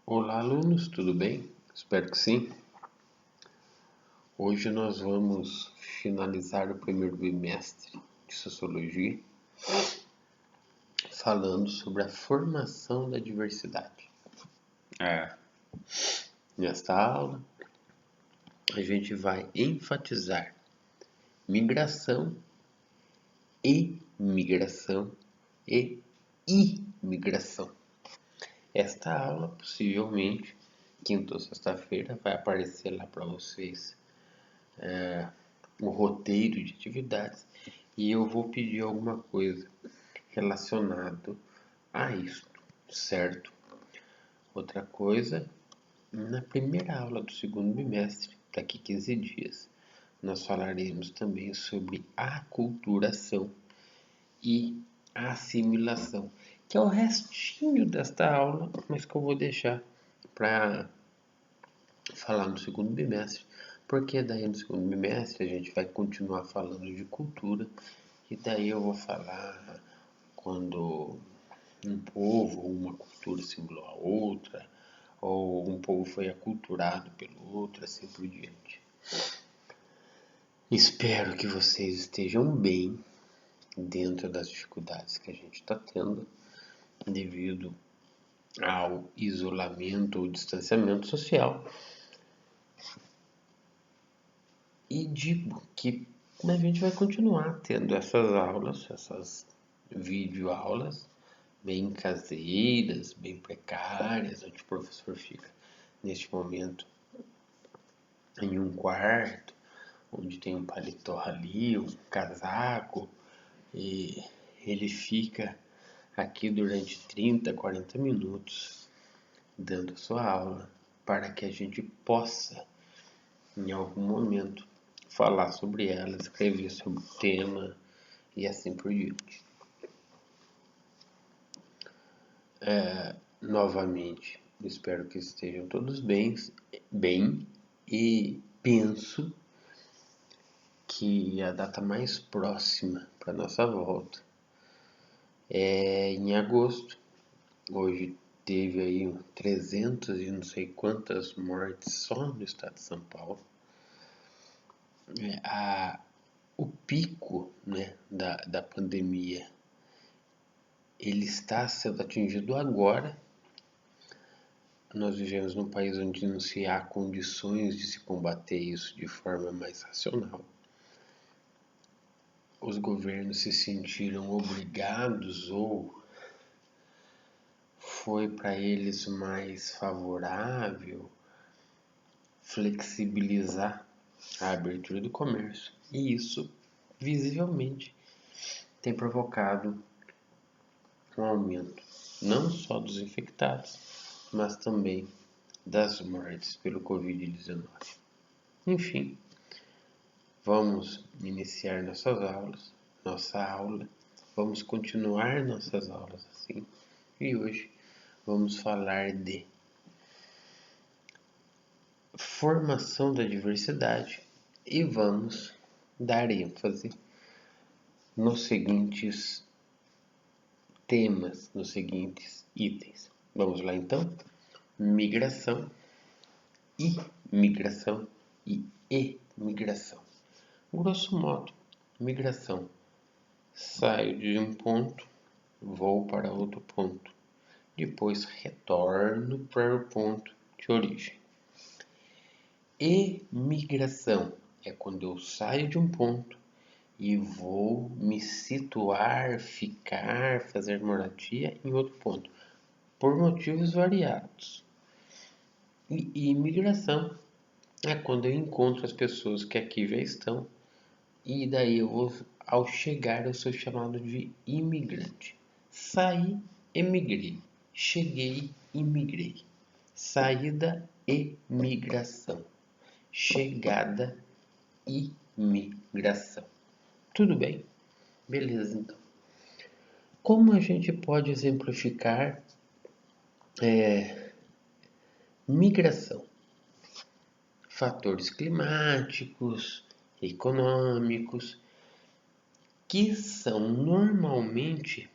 Olá, alunos, tudo bem? Espero que sim. Hoje nós vamos finalizar o primeiro bimestre de Sociologia falando sobre a formação da diversidade. Nesta aula, a gente vai enfatizar migração, migração e imigração. Esta aula, possivelmente, quinta ou sexta-feira, vai aparecer lá para vocês o roteiro de atividades e eu vou pedir alguma coisa relacionado a isso, certo? Outra coisa, na primeira aula do segundo bimestre, daqui 15 dias, nós falaremos também sobre aculturação e assimilação, que é o restinho desta aula, mas que eu vou deixar para falar no segundo bimestre, porque daí no segundo bimestre a gente vai continuar falando de cultura e daí eu vou falar quando um povo ou uma cultura assimilou a outra, ou um povo foi aculturado pelo outro, assim por diante. Espero que vocês estejam bem dentro das dificuldades que a gente está tendo devido ao isolamento ou distanciamento social. E digo que a gente vai continuar tendo essas aulas, essas videoaulas bem caseiras, bem precárias, onde o professor fica neste momento em um quarto, onde tem um paletó ali, um casaco, e ele fica aqui durante 30, 40 minutos dando a sua aula para que a gente possa, em algum momento, falar sobre ela, escrever sobre o tema e assim por diante. Novamente, espero que estejam todos bem e penso que a data mais próxima para nossa volta é em agosto. Hoje teve aí 300 e não sei quantas mortes só no estado de São Paulo. O pico, né, da pandemia, ele está sendo atingido agora. Nós vivemos num país onde não se há condições de se combater isso de forma mais racional. Os governos se sentiram obrigados ou foi para eles mais favorável flexibilizar a abertura do comércio. E isso, visivelmente, tem provocado um aumento não só dos infectados, mas também das mortes pelo Covid-19. Enfim, vamos iniciar nossa aula, vamos continuar nossas aulas assim, e hoje vamos falar de formação da diversidade e vamos dar ênfase nos seguintes temas, nos seguintes itens. Vamos lá então? Migração, imigração e emigração. Grosso modo, migração. Saio de um ponto, vou para outro ponto. Depois retorno para o ponto de origem. Emigração é quando eu saio de um ponto e vou me situar, ficar, fazer moradia em outro ponto, por motivos variados. E imigração é quando eu encontro as pessoas que aqui já estão e daí eu vou, ao chegar, eu sou chamado de imigrante. Saí, emigrei. Cheguei, imigrei. Saída, emigração. Chegada, imigração. Tudo bem? Beleza, então. Como a gente pode exemplificar migração? Fatores climáticos, econômicos, que são normalmente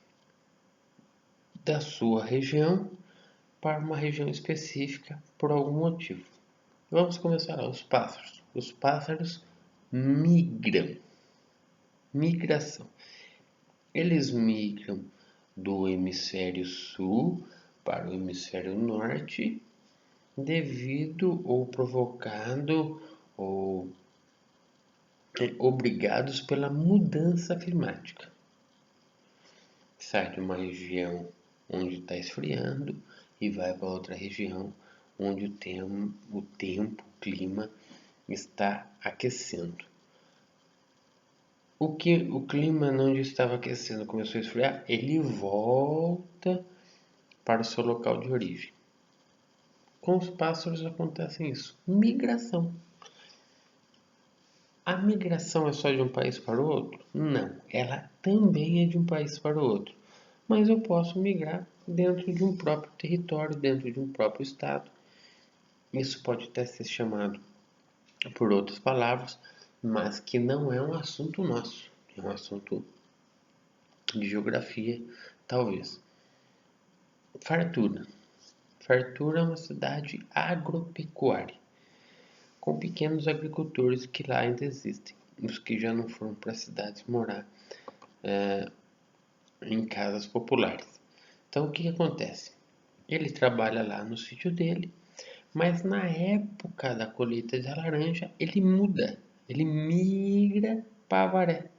da sua região para uma região específica por algum motivo. Vamos começar lá, os pássaros. Os pássaros migram. Migração. Eles migram do hemisfério sul para o hemisfério norte devido ou provocado ou obrigados pela mudança climática. Sai de uma região onde está esfriando e vai para outra região onde o clima está aquecendo. O clima onde estava aquecendo começou a esfriar, ele volta para o seu local de origem. Com os pássaros acontece isso, migração. A migração é só de um país para o outro? Não, ela também é de um país para o outro. Mas eu posso migrar dentro de um próprio território, dentro de um próprio estado. Isso pode até ser chamado por outras palavras, mas que não é um assunto nosso. É um assunto de geografia, talvez. Fartura. Fartura é uma cidade agropecuária, com pequenos agricultores que lá ainda existem, os que já não foram para as cidades morar em casas populares. Então, o que acontece? Ele trabalha lá no sítio dele, mas na época da colheita da laranja, ele muda, ele migra para Avaré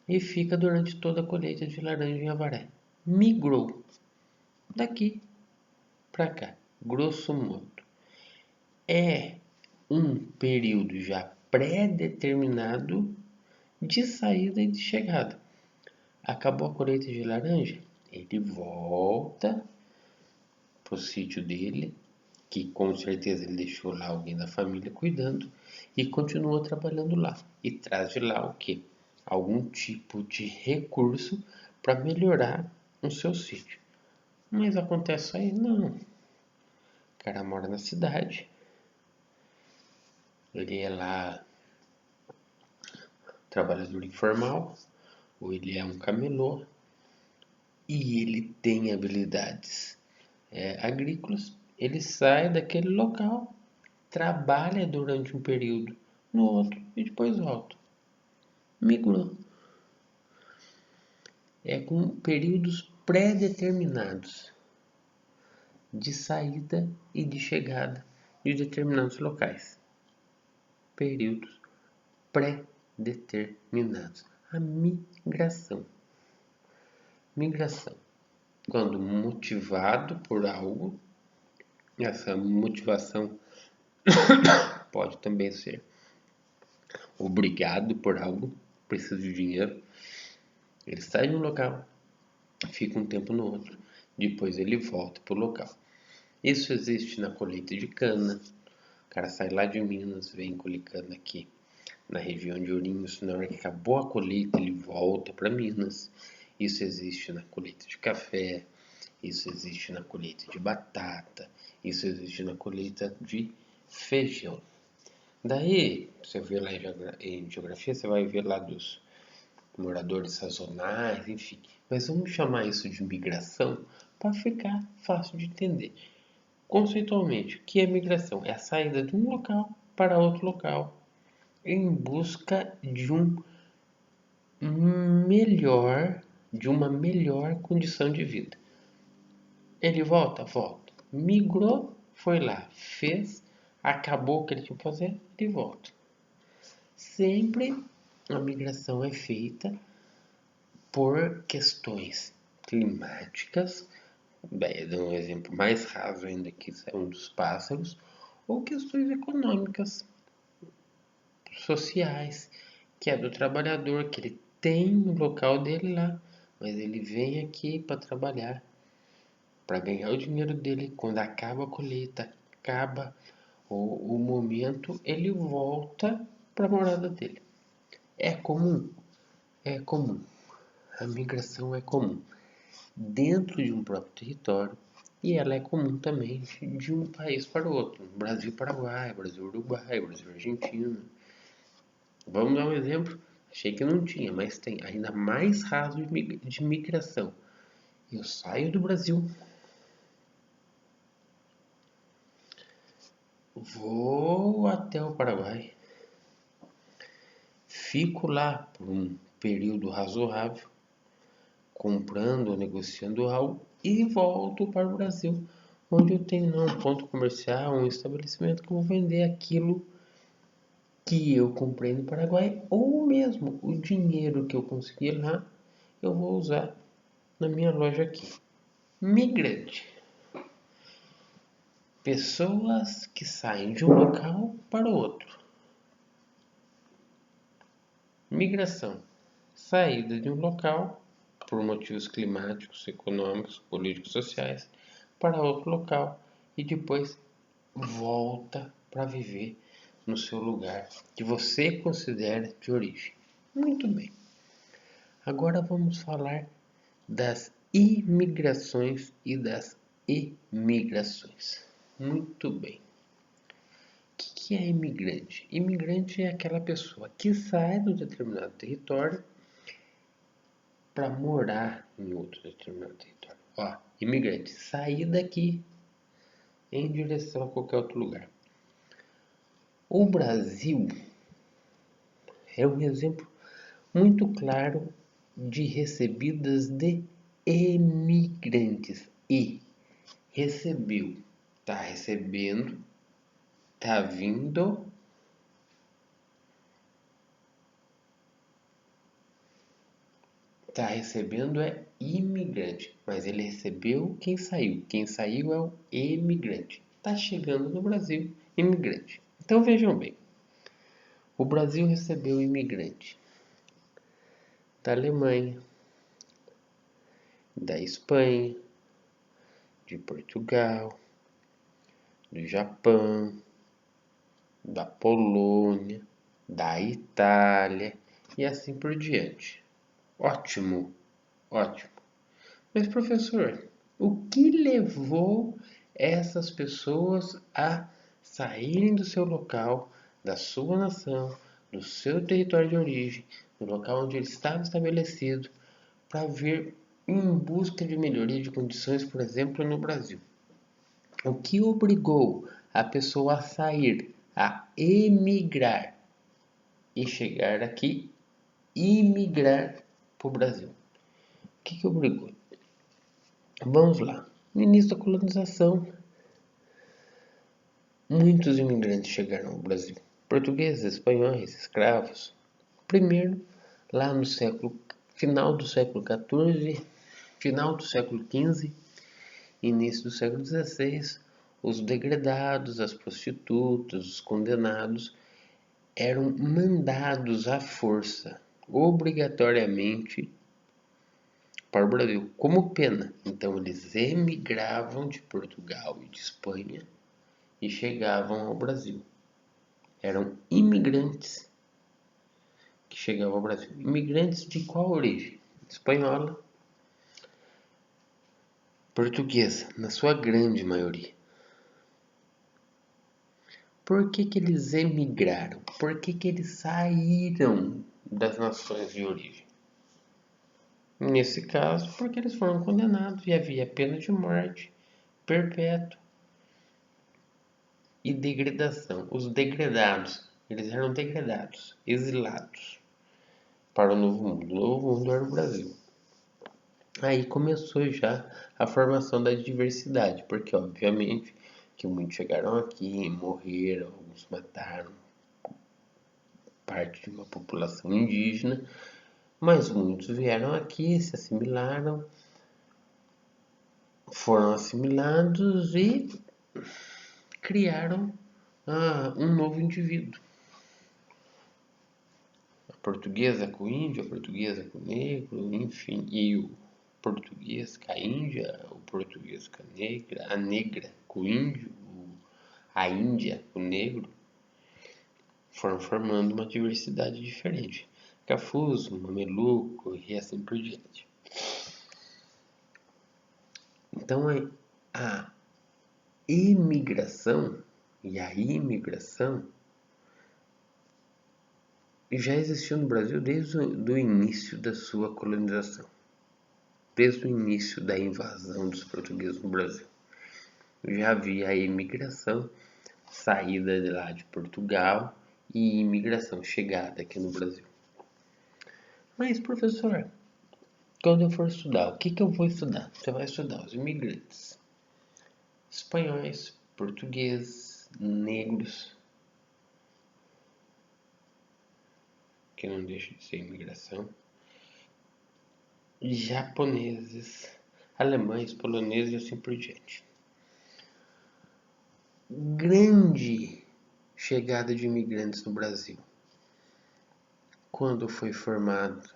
e fica durante toda a colheita de laranja em Avaré. Migrou daqui para cá, grosso modo. É um período já pré-determinado de saída e de chegada. Acabou a colheita de laranja, ele volta pro sítio dele, que com certeza ele deixou lá alguém da família cuidando, e continua trabalhando lá. E traz de lá o quê? Algum tipo de recurso para melhorar o seu sítio. Mas acontece aí? Não. O cara mora na cidade, ele é lá trabalhador informal, ou ele é um camelô, e ele tem habilidades agrícolas, ele sai daquele local, trabalha durante um período no outro e depois volta. Migrou. É com períodos pré-determinados de saída e de chegada de determinados locais. Períodos pré-determinados. A migração. Migração. Quando motivado por algo, essa motivação pode também ser obrigado por algo, precisa de dinheiro. Ele sai de um local, fica um tempo no outro, depois ele volta para o local. Isso existe na colheita de cana. O cara sai lá de Minas, vem colher cana aqui na região de Ourinhos. Na hora que acabou a colheita, ele volta para Minas. Isso existe na colheita de café, isso existe na colheita de batata, isso existe na colheita de feijão. Daí, você vê lá em geografia, você vai ver lá dos moradores sazonais, enfim. Mas vamos chamar isso de migração para ficar fácil de entender. Conceitualmente, o que é migração? É a saída de um local para outro local em busca de uma melhor condição de vida. Ele volta? Volta. Migrou, foi lá, fez, acabou o que ele tinha que fazer, ele volta. Sempre a migração é feita por questões climáticas, dou um exemplo mais raso ainda que é um dos pássaros, ou questões econômicas, sociais, que é do trabalhador, que ele tem o local dele lá, mas ele vem aqui para trabalhar, para ganhar o dinheiro dele. Quando acaba a colheita, acaba o momento, ele volta para a morada dele. É comum? É comum. A migração é comum dentro de um próprio território e ela é comum também de um país para o outro. Brasil-Paraguai, Brasil-Uruguai, Brasil-Argentina. Vamos dar um exemplo? Achei que não tinha, mas tem ainda mais raso de migração. Eu saio do Brasil, vou até o Paraguai, fico lá por um período razoável, comprando ou negociando algo e volto para o Brasil, onde eu tenho um ponto comercial, um estabelecimento que eu vou vender aquilo que eu comprei no Paraguai, ou mesmo o dinheiro que eu consegui lá, eu vou usar na minha loja aqui. Migrante. Pessoas que saem de um local para o outro. Migração. Saída de um local por motivos climáticos, econômicos, políticos, sociais para outro local e depois volta para viver no seu lugar que você considera de origem. Muito bem. Agora vamos falar das imigrações e das emigrações. Muito bem. O que é imigrante? Imigrante é aquela pessoa que sai de um determinado território para morar em outro determinado território. Ó, imigrante, sair daqui em direção a qualquer outro lugar. O Brasil é um exemplo muito claro de recebidas de emigrantes. E recebeu, tá recebendo, tá vindo, tá recebendo é imigrante, mas ele recebeu quem saiu. Quem saiu é o emigrante. Tá chegando no Brasil, imigrante. Então vejam bem, o Brasil recebeu imigrante da Alemanha, da Espanha, de Portugal, do Japão, da Polônia, da Itália e assim por diante. Ótimo, ótimo. Mas, professor, o que levou essas pessoas a saírem do seu local, da sua nação, do seu território de origem, do local onde ele estava estabelecido, para vir em busca de melhoria de condições, por exemplo, no Brasil? O que obrigou a pessoa a sair, a emigrar e chegar aqui e migrar para o Brasil? O que obrigou? Vamos lá. No início da colonização, muitos imigrantes chegaram ao Brasil. Portugueses, espanhóis, escravos. Primeiro, lá no final do século XIV, final do século XV, início do século XVI, os degredados, as prostitutas, os condenados eram mandados à força, obrigatoriamente, para o Brasil, como pena. Então eles emigravam de Portugal e de Espanha e chegavam ao Brasil. Eram imigrantes que chegavam ao Brasil. Imigrantes de qual origem? Espanhola, portuguesa, na sua grande maioria. Por que eles emigraram? Por que eles saíram das nações de origem? Nesse caso, porque eles foram condenados e havia pena de morte perpétua e degradação. Os degradados, eles eram degradados, exilados para o Novo Mundo. O Novo Mundo era o Brasil. Aí começou já a formação da diversidade, porque obviamente que muitos chegaram aqui, morreram, alguns mataram parte de uma população indígena, mas muitos vieram aqui, se assimilaram, foram assimilados e criaram um novo indivíduo. A portuguesa com o índio, a portuguesa com o negro, enfim, e o português com a índia, o português com a negra com o índio, a índia com o negro, foram formando uma diversidade diferente. Cafuso, mameluco e assim por diante. Então a imigração e a imigração já existiu no Brasil desde o início da sua colonização, desde o início da invasão dos portugueses no Brasil. Já havia a imigração saída de lá de Portugal e imigração, chegada aqui no Brasil. Mas, professor, quando eu for estudar, o que eu vou estudar? Você vai estudar os imigrantes espanhóis, portugueses, negros, que não deixa de ser imigração, japoneses, alemães, poloneses e assim por diante. Grande chegada de imigrantes no Brasil. Quando foi formado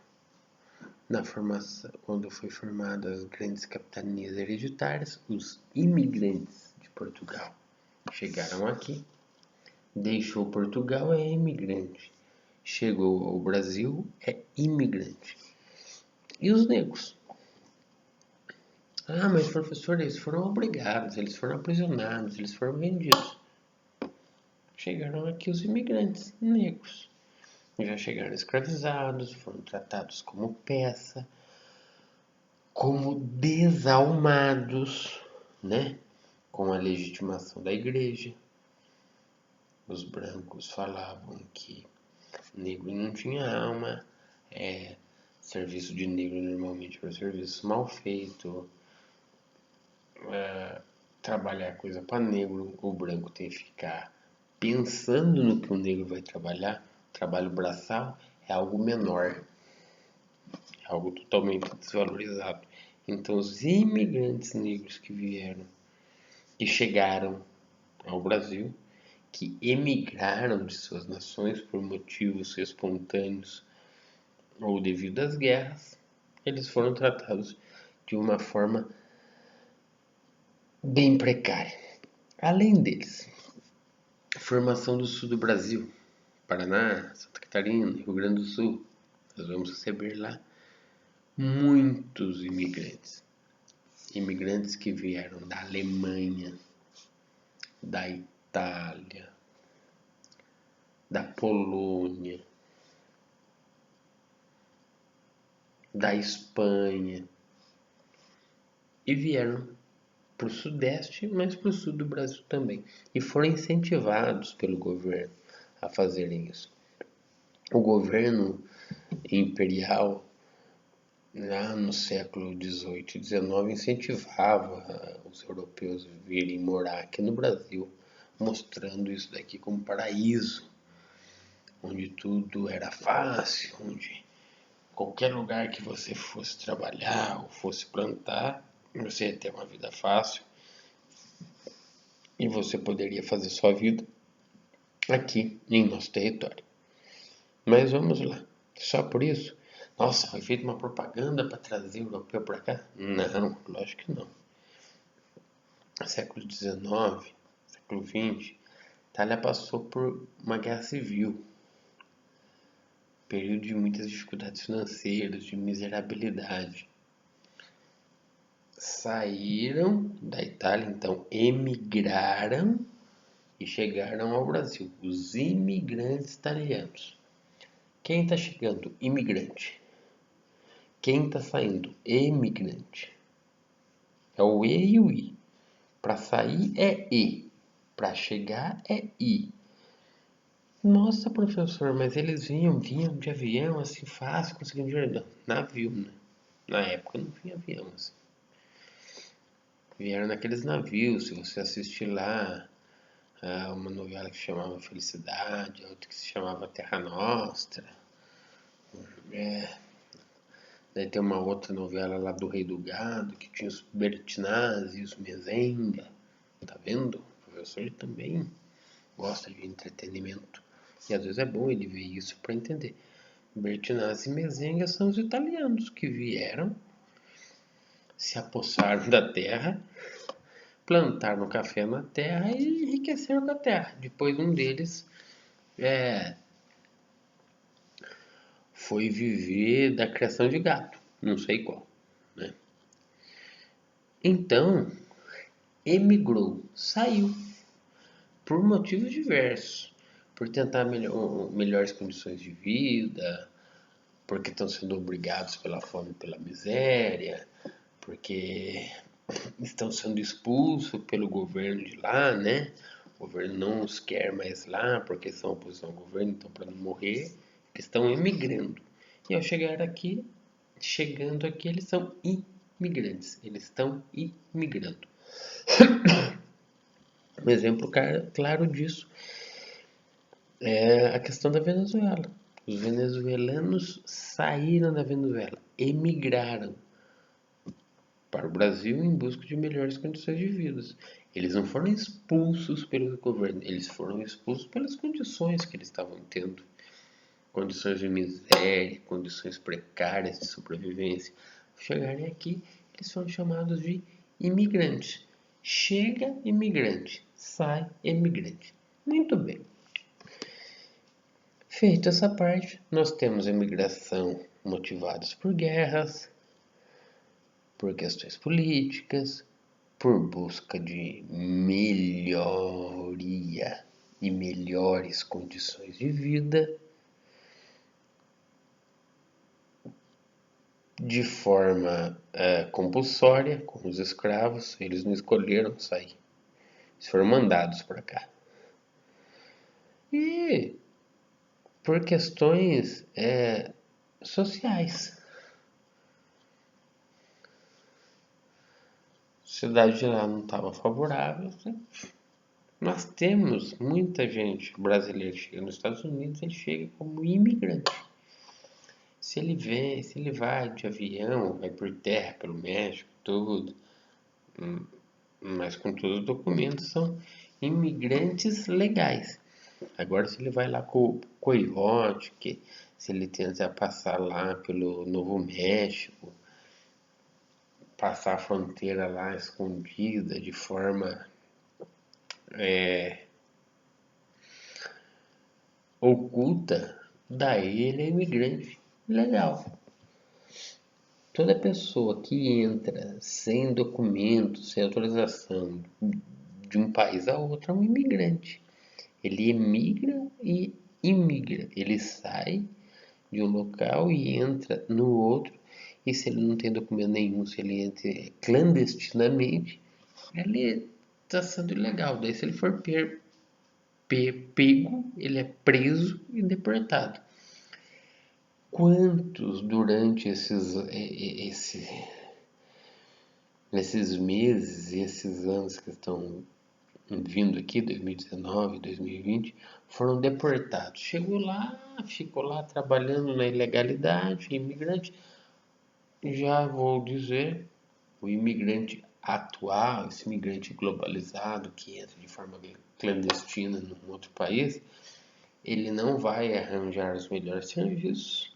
quando foi formadas as grandes capitanias hereditárias, os imigrantes de Portugal chegaram aqui, deixou Portugal, é imigrante, chegou ao Brasil, é imigrante. E os negros? Ah, mas professor, eles foram obrigados, eles foram aprisionados, eles foram vendidos. Chegaram aqui os imigrantes negros. Já chegaram escravizados, foram tratados como peça, como desalmados, né? Com a legitimação da igreja. Os brancos falavam que negro não tinha alma, serviço de negro normalmente era serviço mal feito, trabalhar coisa para negro, o branco tem que ficar pensando no que o negro vai trabalhar. Trabalho braçal é algo menor, é algo totalmente desvalorizado. Então, os imigrantes negros que vieram, que chegaram ao Brasil, que emigraram de suas nações por motivos espontâneos ou devido às guerras, eles foram tratados de uma forma bem precária. Além deles, a formação do sul do Brasil, Paraná, Santa Catarina, Rio Grande do Sul, nós vamos receber lá muitos imigrantes. Imigrantes que vieram da Alemanha, da Itália, da Polônia, da Espanha e vieram para o Sudeste, mas para o Sul do Brasil também. E foram incentivados pelo governo a fazerem isso. O governo imperial, lá no século XVIII e XIX, incentivava os europeus a virem morar aqui no Brasil, mostrando isso daqui como paraíso, onde tudo era fácil, onde qualquer lugar que você fosse trabalhar ou fosse plantar, você ia ter uma vida fácil e você poderia fazer sua vida aqui em nosso território. Mas vamos lá, só por isso? Nossa, foi feita uma propaganda para trazer o europeu para cá? Não, lógico que não. Século XIX, século XX, a Itália passou por uma guerra civil, período de muitas dificuldades financeiras, de miserabilidade. Saíram da Itália, então emigraram e chegaram ao Brasil, os imigrantes italianos. Quem está chegando? Imigrante. Quem está saindo? Emigrante. É o E e o I. Para sair é E. Para chegar é I. Nossa, professor, mas eles vinham de avião assim fácil, conseguindo dinheiro. Navio, né? Na época não vinha avião assim. Vieram naqueles navios, se você assistir lá, uma novela que se chamava Felicidade, outra que se chamava Terra Nostra. Daí tem uma outra novela lá do Rei do Gado, que tinha os Bertinazzi e os Mezenga. Tá vendo? O professor também gosta de entretenimento. E às vezes é bom ele ver isso para entender. Bertinazzi e Mezenga são os italianos que vieram, se apossaram da terra, plantaram café na terra e enriqueceram com a terra. Depois um deles foi viver da criação de gato, não sei qual, né? Então, emigrou, saiu, por motivos diversos, por tentar melhores condições de vida, porque estão sendo obrigados pela fome e pela miséria, porque estão sendo expulsos pelo governo de lá, né? O governo não os quer mais lá porque são oposição ao governo, então para não morrer, eles estão emigrando. E ao chegar aqui, chegando aqui, eles são imigrantes. Eles estão imigrando. Um exemplo claro disso é a questão da Venezuela. Os venezuelanos saíram da Venezuela, emigraram para o Brasil em busca de melhores condições de vida. Eles não foram expulsos pelo governo, eles foram expulsos pelas condições que eles estavam tendo. Condições de miséria, condições precárias de sobrevivência. Ao chegarem aqui, eles foram chamados de imigrantes. Chega imigrante, sai imigrante. Muito bem. Feita essa parte, nós temos a imigração motivados por guerras, por questões políticas, por busca de melhoria e melhores condições de vida, de forma compulsória, como os escravos, eles não escolheram sair, eles foram mandados para cá. E por questões sociais. A sociedade de lá não estava favorável. Né? Nós temos muita gente brasileira que chega nos Estados Unidos, ele chega como imigrante. Se ele vai de avião, vai por terra, pelo México, tudo, mas com todos os documentos, são imigrantes legais. Agora, se ele vai lá com o coiote, se ele tenta passar lá pelo Novo México, passar a fronteira lá escondida, de forma oculta, daí ele é imigrante legal. Toda pessoa que entra sem documento, sem autorização de um país a outro é um imigrante. Ele emigra e imigra. Ele sai de um local e entra no outro. E se ele não tem documento nenhum, se ele entra clandestinamente, ele está sendo ilegal. Daí se ele for pego, ele é preso e deportado. Quantos durante esses meses, esses anos que estão vindo aqui, 2019, 2020, foram deportados? Chegou lá, ficou lá trabalhando na ilegalidade, imigrante. Já vou dizer, o imigrante atual, esse imigrante globalizado que entra de forma clandestina num outro país, ele não vai arranjar os melhores serviços,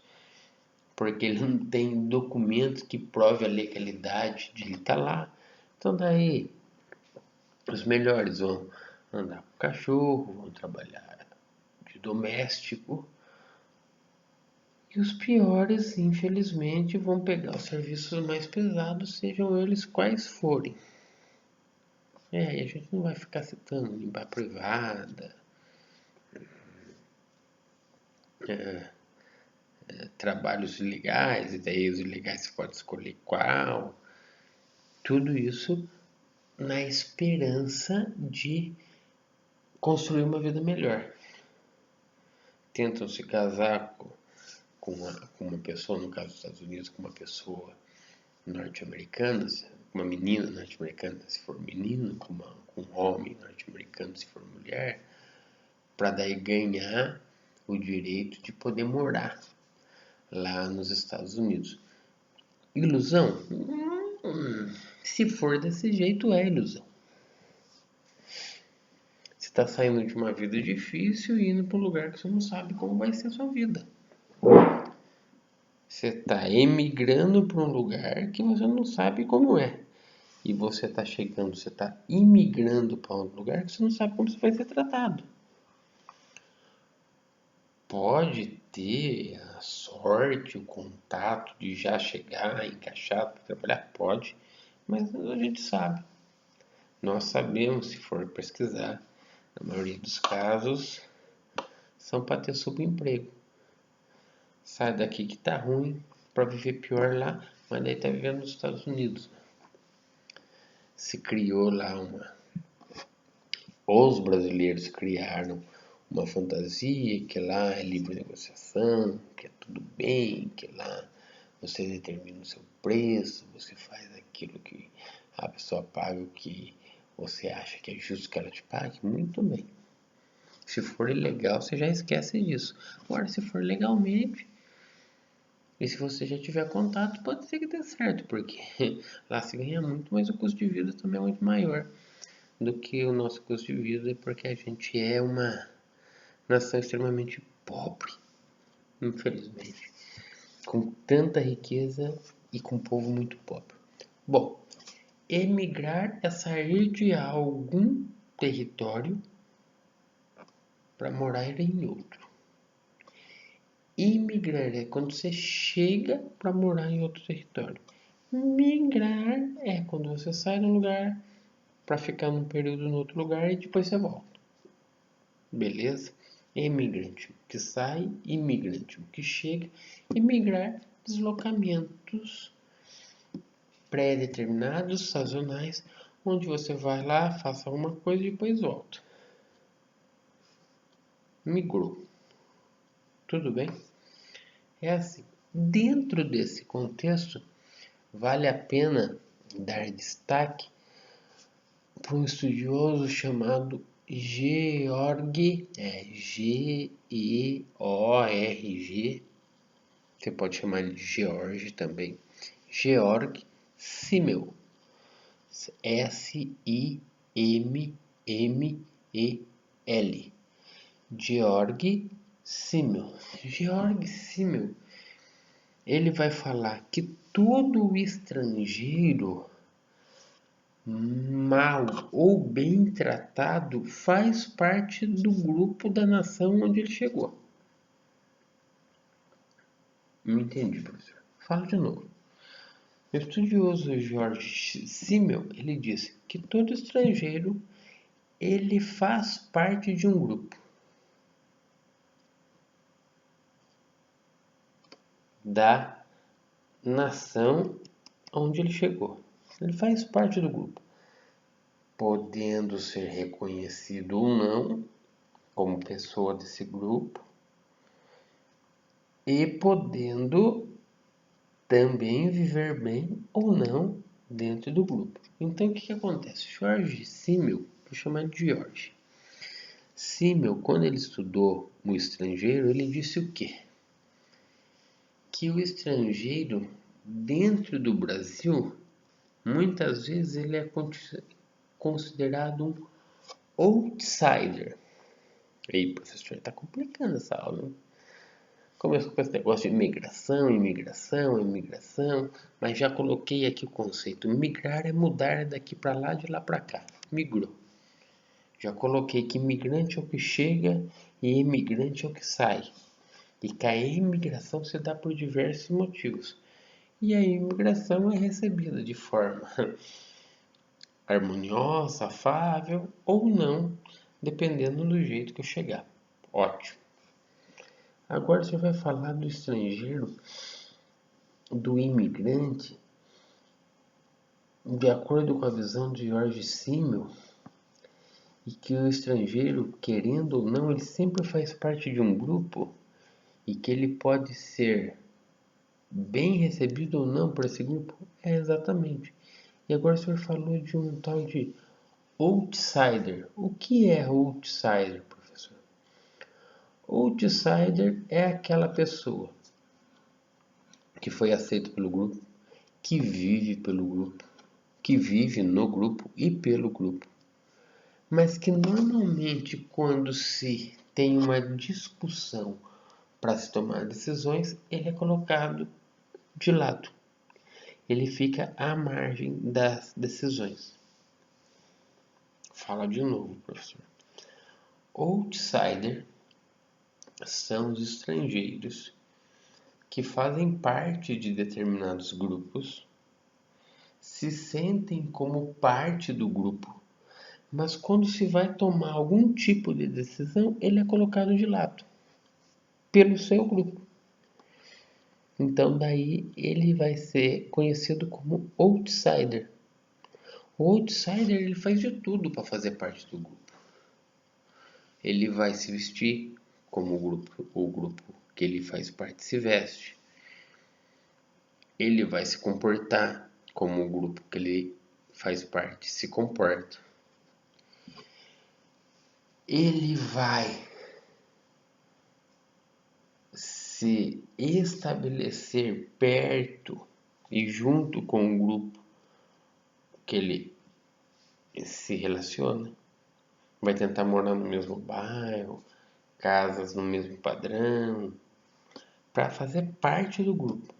porque ele não tem documentos que prove a legalidade de ele estar lá. Então daí os melhores vão andar com cachorro, vão trabalhar de doméstico, e os piores, infelizmente, vão pegar os serviços mais pesados, sejam eles quais forem. E a gente não vai ficar citando limpar privada, trabalhos ilegais, e daí os ilegais você pode escolher qual. Tudo isso na esperança de construir uma vida melhor. Tentam se casar com uma pessoa, no caso dos Estados Unidos, com uma pessoa norte-americana, uma menina norte-americana se for menino, com um homem norte-americano se for mulher, para daí ganhar o direito de poder morar lá nos Estados Unidos. Ilusão? Se for desse jeito, é ilusão. Você está saindo de uma vida difícil e indo para um lugar que você não sabe como vai ser a sua vida. Você está emigrando para um lugar que você não sabe como é. E você está chegando, você está imigrando para um lugar que você não sabe como você vai ser tratado. Pode ter a sorte, o contato de já chegar encaixado para trabalhar? Pode, mas a gente sabe. Nós sabemos, se for pesquisar, na maioria dos casos, são para ter subemprego. Sai daqui que tá ruim, para viver pior lá, mas daí tá vivendo nos Estados Unidos. Se criou lá Os brasileiros criaram uma fantasia que lá é livre negociação, que é tudo bem, que lá você determina o seu preço, você faz aquilo que a pessoa paga o que você acha que é justo que ela te pague. Muito bem. Se for ilegal, você já esquece disso. Agora, se for legalmente, e se você já tiver contato, pode ser que dê certo, porque lá se ganha muito, mas o custo de vida também é muito maior do que o nosso custo de vida, porque a gente é uma nação extremamente pobre, infelizmente, com tanta riqueza e com um povo muito pobre. Bom, emigrar é sair de algum território para morar em outro. Imigrar é quando você chega para morar em outro território. Migrar é quando você sai de um lugar para ficar num período em outro lugar e depois você volta. Beleza? Emigrante, que sai, imigrante, o que chega. Emigrar, deslocamentos pré-determinados, sazonais, onde você vai lá, faça alguma coisa e depois volta. Migrou. Tudo bem? É assim. Dentro desse contexto, vale a pena dar destaque para um estudioso chamado Georg, Georg, você pode chamar ele de George também, Georg Simmel, Simmel, Georg Simmel. Georg Simmel, ele vai falar que todo estrangeiro mal ou bem tratado faz parte do grupo da nação onde ele chegou. Não entendi, professor. Fala de novo. O estudioso George Simmel, ele disse que todo estrangeiro ele faz parte de um grupo da nação onde ele chegou. Ele faz parte do grupo, podendo ser reconhecido ou não como pessoa desse grupo e podendo também viver bem ou não dentro do grupo. Então o que acontece? George Simmel, vou chamar de George. Simmel, quando ele estudou o estrangeiro, ele disse o quê? Que o estrangeiro dentro do Brasil, muitas vezes ele é considerado um outsider. Ei, professor, está complicando essa aula, né? Começou com esse negócio de imigração, mas já coloquei aqui o conceito. Migrar é mudar daqui para lá, de lá para cá. Migrou. Já coloquei que imigrante é o que chega e imigrante é o que sai. E que a imigração se dá por diversos motivos. E a imigração é recebida de forma harmoniosa, afável ou não, dependendo do jeito que eu chegar. Ótimo. Agora você vai falar do estrangeiro, do imigrante, de acordo com a visão de George Simmel, e que o estrangeiro, querendo ou não, ele sempre faz parte de um grupo e que ele pode ser bem recebido ou não por esse grupo. É exatamente. E agora o senhor falou de um tal de outsider. O que é outsider, professor? Outsider é aquela pessoa que foi aceita pelo grupo, que vive pelo grupo, que vive no grupo e pelo grupo, mas que normalmente quando se tem uma discussão para se tomar decisões, ele é colocado de lado. Ele fica à margem das decisões. Fala de novo, professor. Outsider são os estrangeiros que fazem parte de determinados grupos, se sentem como parte do grupo, mas quando se vai tomar algum tipo de decisão, ele é colocado de lado pelo seu grupo. Então daí ele vai ser conhecido como outsider. O outsider ele faz de tudo para fazer parte do grupo. ele vai se vestir como o grupo que ele faz parte se veste. Ele vai se comportar como o grupo que ele faz parte se comporta. Ele vai se estabelecer perto e junto com o grupo que ele se relaciona. Vai tentar morar no mesmo bairro, casas no mesmo padrão, para fazer parte do grupo.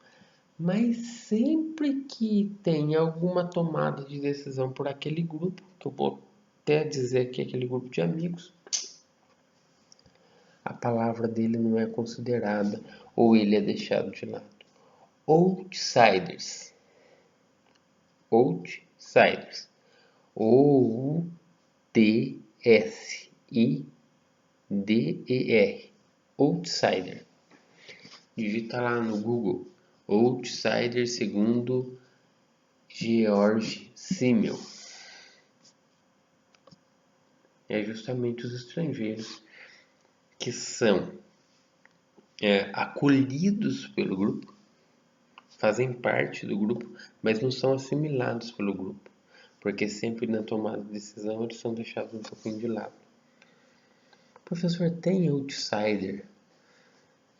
Mas sempre que tem alguma tomada de decisão por aquele grupo, que eu vou até dizer que é aquele grupo de amigos, a palavra dele não é considerada ou ele é deixado de lado. Outsiders. Outsiders. O-U-T-S-I-D-E-R. Outsider. Digita lá no Google. Outsider segundo George Simmel. É justamente os estrangeiros que são acolhidos pelo grupo, fazem parte do grupo, mas não são assimilados pelo grupo, porque sempre na tomada de decisão eles são deixados um pouquinho de lado. Professor, tem outsider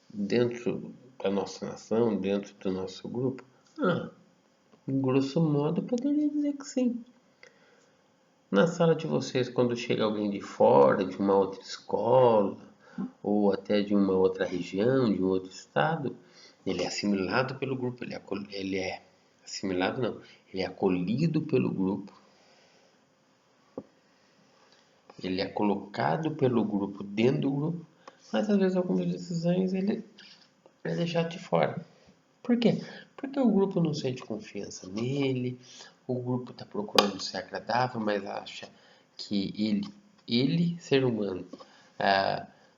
dentro da nossa nação, dentro do nosso grupo? Em grosso modo, eu poderia dizer que sim. Na sala de vocês, quando chega alguém de fora, de uma outra escola, ou até de uma outra região, de um outro estado, ele é assimilado pelo grupo, ele é assimilado não, ele é acolhido pelo grupo, ele é colocado pelo grupo dentro do grupo, mas às vezes algumas decisões ele é deixado de fora. Por quê? Porque o grupo não sente confiança nele, o grupo está procurando ser agradável, mas acha que ele ser humano,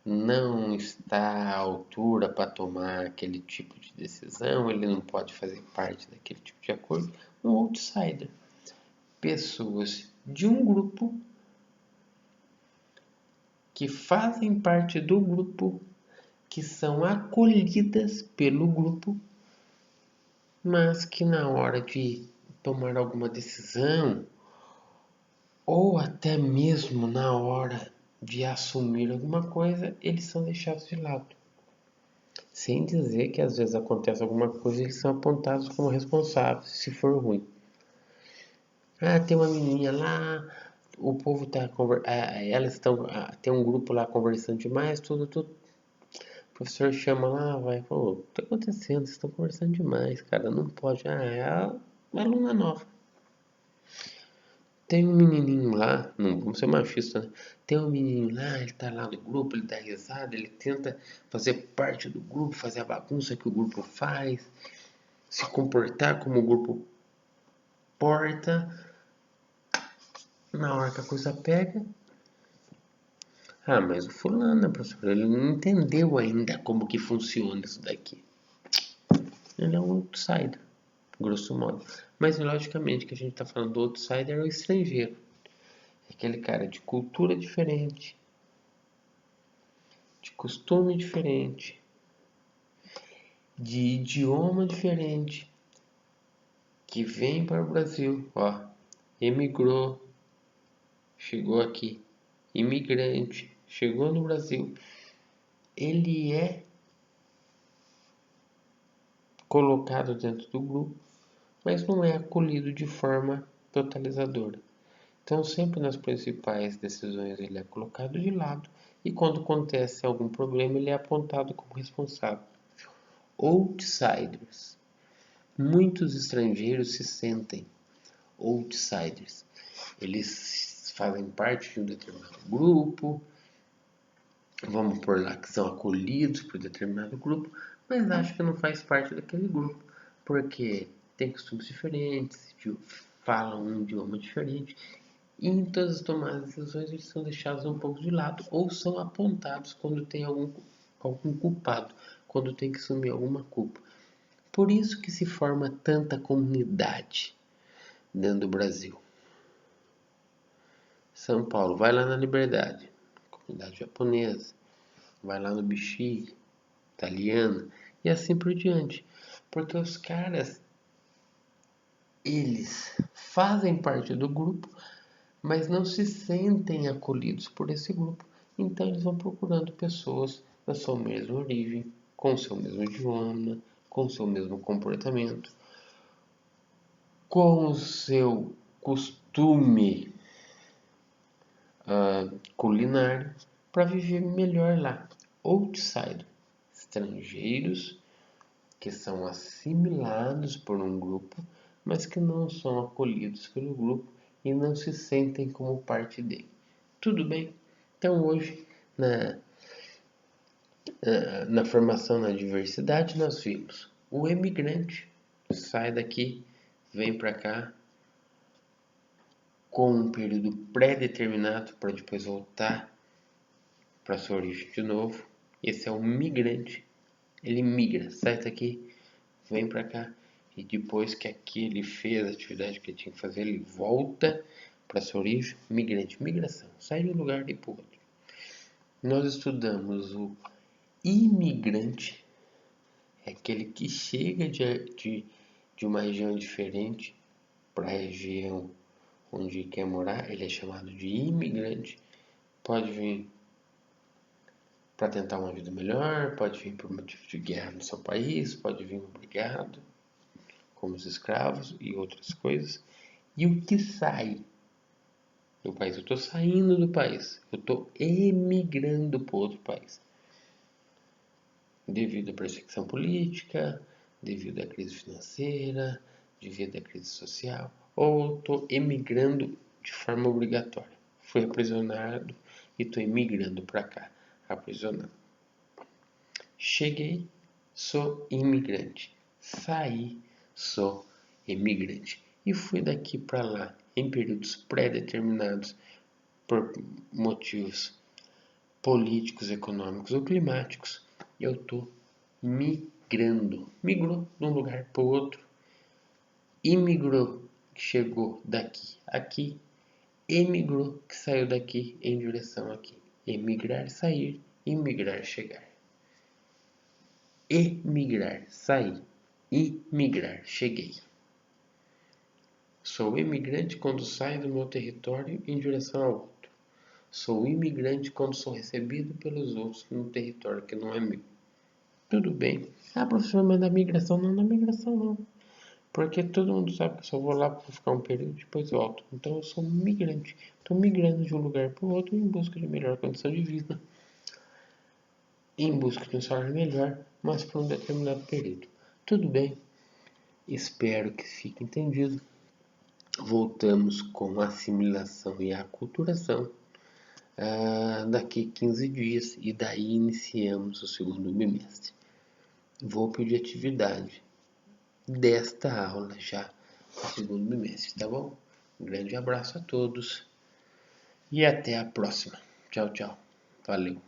não está à altura para tomar aquele tipo de decisão, ele não pode fazer parte daquele tipo de acordo. Um outsider. Pessoas de um grupo que fazem parte do grupo, que são acolhidas pelo grupo, mas que na hora de tomar alguma decisão, ou até mesmo na hora de assumir alguma coisa, eles são deixados de lado. Sem dizer que às vezes acontece alguma coisa e eles são apontados como responsáveis, se for ruim. Tem uma menininha lá, o povo tá elas estão, tem um grupo lá conversando demais, tudo. O professor chama lá, vai, pô, o que tá acontecendo? Vocês estão conversando demais, cara, não pode. É a aluna nova. Tem um menininho lá, não vamos ser machistas, né? Tem um menininho lá, ele tá lá no grupo, ele dá risada, ele tenta fazer parte do grupo, fazer a bagunça que o grupo faz, se comportar como o grupo porta. Na hora que a coisa pega, mas o fulano, professor, ele não entendeu ainda como que funciona isso daqui. Ele é um outsider, grosso modo. Mas logicamente que a gente está falando do outsider é o estrangeiro. É aquele cara de cultura diferente, de costume diferente, de idioma diferente, que vem para o Brasil, emigrou, chegou aqui, imigrante, chegou no Brasil. Ele é colocado dentro do grupo, mas não é acolhido de forma totalizadora. Então, sempre nas principais decisões ele é colocado de lado e quando acontece algum problema ele é apontado como responsável. Outsiders. Muitos estrangeiros se sentem outsiders. Eles fazem parte de um determinado grupo, vamos por lá que são acolhidos por determinado grupo, mas acham que não faz parte daquele grupo, porque tem costumes diferentes, falam um idioma diferente, e em todas as tomadas de decisões eles são deixados um pouco de lado, ou são apontados quando tem algum culpado, quando tem que assumir alguma culpa. Por isso que se forma tanta comunidade dentro do Brasil. São Paulo, vai lá na Liberdade. nacionalidade japonesa, vai lá no Bexiga, italiana, e assim por diante. Porque os caras, eles fazem parte do grupo, mas não se sentem acolhidos por esse grupo. Então eles vão procurando pessoas da sua mesma origem, com o seu mesmo idioma, com o seu mesmo comportamento, com o seu costume culinário, para viver melhor lá. Outsider, estrangeiros que são assimilados por um grupo, mas que não são acolhidos pelo grupo e não se sentem como parte dele. Tudo bem? Então hoje, na formação na diversidade, nós vimos o imigrante sai daqui, vem para cá com um período pré-determinado para depois voltar para sua origem de novo. Esse é o migrante. Ele migra, sai daqui, vem para cá e depois que aqui ele fez a atividade que ele tinha que fazer, ele volta para sua origem. Migrante, migração, sai de um lugar e para o outro. Nós estudamos o imigrante, é aquele que chega de uma região diferente para a região onde quer morar, ele é chamado de imigrante. Pode vir para tentar uma vida melhor, pode vir por motivo de guerra no seu país, pode vir obrigado, como os escravos e outras coisas. E o que sai do país? Eu estou saindo do país, eu estou emigrando para outro país. Devido à perseguição política, devido à crise financeira, devido à crise social, ou estou emigrando de forma obrigatória. Fui aprisionado e estou emigrando para cá, aprisionado. Cheguei, sou imigrante. Saí, sou imigrante. E fui daqui para lá em períodos pré-determinados por motivos políticos, econômicos ou climáticos. Eu estou migrando. Migrou de um lugar para o outro. Imigrou, que chegou daqui aqui. Emigrou, que saiu daqui em direção aqui. Emigrar, sair. Imigrar, chegar. Emigrar, sair. Imigrar, cheguei. Sou imigrante quando saio do meu território em direção ao outro. Sou imigrante quando sou recebido pelos outros no território que não é meu. Tudo bem. Ah, professor, mas da migração não, da migração não. Porque todo mundo sabe que eu só vou lá para ficar um período e depois volto. Então eu sou migrante. Estou migrando de um lugar para o outro em busca de melhor condição de vida. Em busca de um salário melhor, mas por um determinado período. Tudo bem. Espero que fique entendido. Voltamos com a assimilação e a aculturação daqui 15 dias e daí iniciamos o segundo bimestre. Vou pedir atividade desta aula já no segundo bimestre, tá bom? Um grande abraço a todos e até a próxima. Tchau, tchau. Valeu.